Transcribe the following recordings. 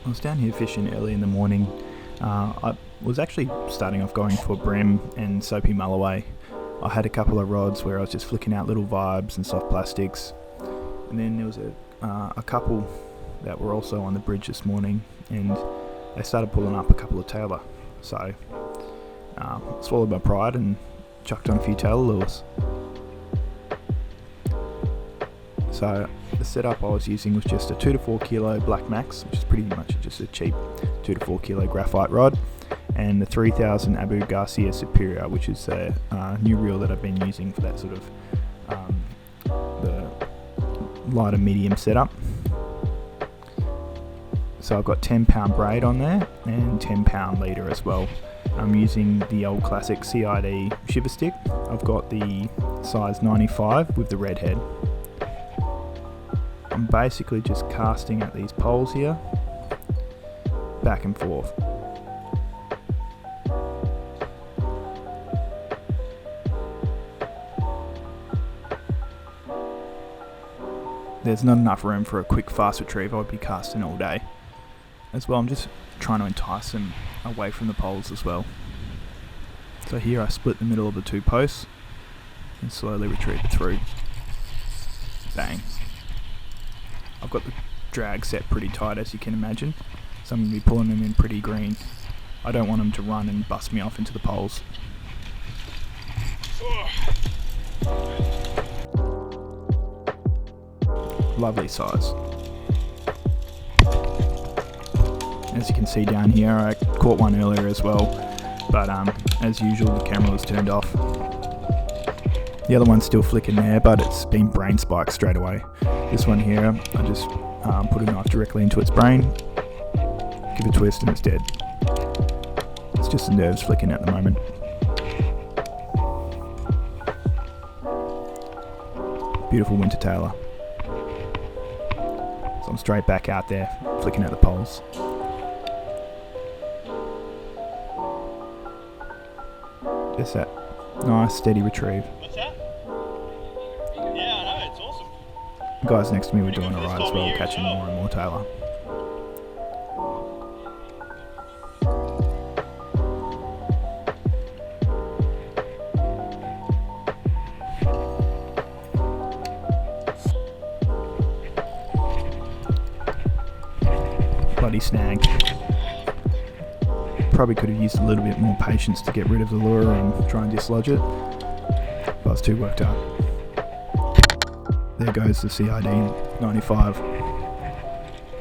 I was down here fishing early in the morning. I was actually starting off going for Bream and Soapy Mulloway. I had a couple of rods where I was just flicking out little vibes and soft plastics. And then there was a couple that were also on the bridge this morning, and they started pulling up a couple of tailor. So swallowed my pride and chucked on a few tailor lures. So the setup I was using was just a 2 to 4 kilo Black Max, which is pretty much just a cheap 2 to 4 kilo graphite rod, and the 3000 Abu Garcia Superior, which is a new reel that I've been using for that sort of the lighter medium setup. So I've got 10-pound braid on there and 10-pound leader as well. I'm using the old classic CID Shiver stick. I've got the size 95 with the red head. I'm basically just casting at these poles here, back and forth. There's not enough room for a quick fast retrieve. I would be casting all day. As well, I'm just trying to entice them away from the poles as well. So here I split the middle of the two posts and slowly retrieve it through. Bang. I've got the drag set pretty tight, as you can imagine, so I'm going to be pulling them in pretty green. I don't want them to run and bust me off into the poles. Lovely size. As you can see down here, I caught one earlier as well, but as usual the camera was turned off. The other one's still flicking there, but it's been brain spiked straight away. This one here, I just put a knife directly into its brain, give a twist and it's dead. It's just the nerves flicking at the moment. Beautiful winter tailor. So I'm straight back out there, flicking at the poles. Just that nice steady retrieve. What's that? Yeah, I know, it's awesome. The guys next to me were doing alright as well, catching more and more tailor. Bloody snag. Probably could have used a little bit more patience to get rid of the lure and try and dislodge it, but I was too worked up. There goes the CID 95.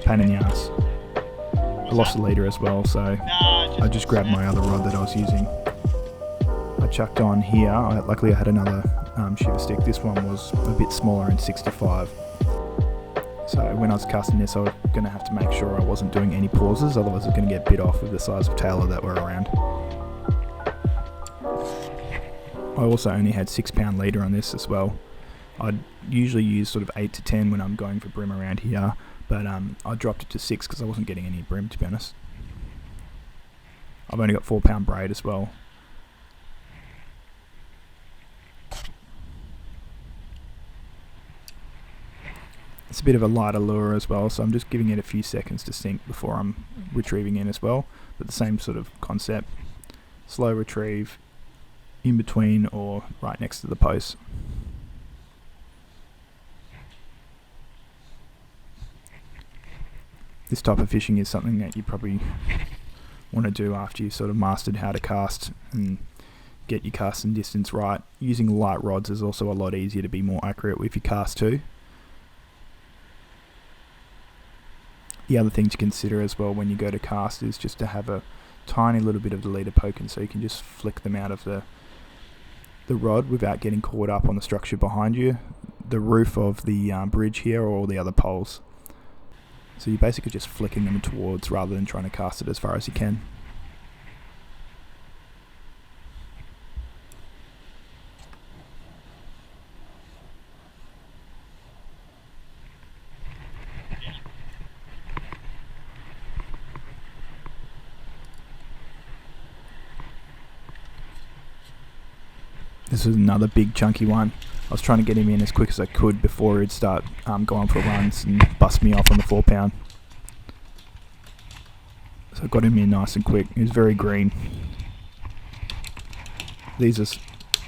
Pain in the ass. I lost the leader as well, so I just grabbed my other rod that I was using. I chucked on here. Luckily I had another shiver stick. This one was a bit smaller and 65. So when I was casting this, I was going to have to make sure I wasn't doing any pauses, otherwise I was going to get bit off with the size of tailor that were around. I also only had 6-pound leader on this as well. I'd usually use sort of 8 to 10 when I'm going for bream around here, but I dropped it to 6 because I wasn't getting any bream, to be honest. I've only got 4-pound braid as well. It's a bit of a lighter lure as well, so I'm just giving it a few seconds to sink before I'm retrieving in as well, but the same sort of concept. Slow retrieve in between or right next to the post. This type of fishing is something that you probably want to do after you've sort of mastered how to cast and get your casting distance right. Using light rods is also a lot easier to be more accurate with your cast too. The other thing to consider as well when you go to cast is just to have a tiny little bit of the leader poking, so you can just flick them out of the rod without getting caught up on the structure behind you, the roof of the bridge here or all the other poles. So you're basically just flicking them towards rather than trying to cast it as far as you can. This was another big chunky one. I was trying to get him in as quick as I could before he'd start going for runs and bust me off on the 4-pound. So I got him in nice and quick. He was very green. These are,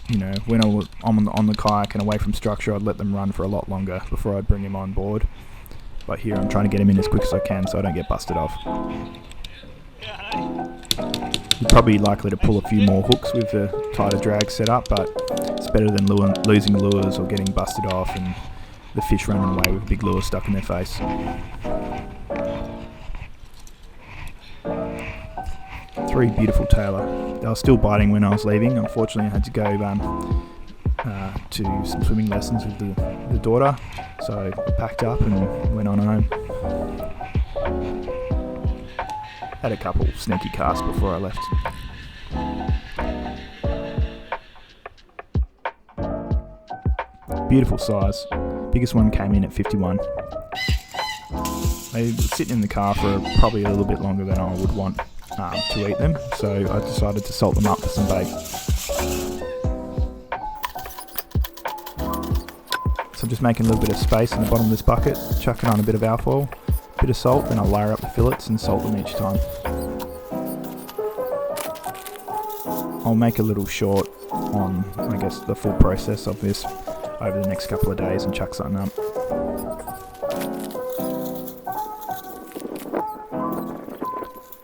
you know, when I'm on the kayak and away from structure, I'd let them run for a lot longer before I'd bring him on board. But here I'm trying to get him in as quick as I can so I don't get busted off. You're probably likely to pull a few more hooks with the tighter drag setup, but it's better than losing lures or getting busted off and the fish running away with a big lure stuck in their face. 3 beautiful tailor. They were still biting when I was leaving. Unfortunately, I had to go to some swimming lessons with the daughter, so I packed up and went on home. Had a couple sneaky casts before I left. Beautiful size. Biggest one came in at 51. They were sitting in the car for probably a little bit longer than I would want to eat them, so I decided to salt them up for some bait. So I'm just making a little bit of space in the bottom of this bucket, chucking on a bit of alfoil, a bit of salt, then I'll layer up the fillets and salt them each time. I'll make a little short on, I guess, the full process of this over the next couple of days and chuck something up.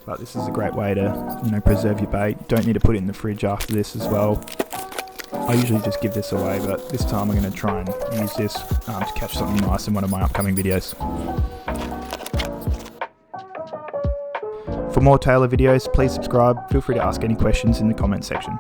But this is a great way to, you know, preserve your bait. Don't need to put it in the fridge after this as well. I usually just give this away, but this time I'm going to try and use this to catch something nice in one of my upcoming videos. For more tailor videos, please subscribe. Feel free to ask any questions in the comment section.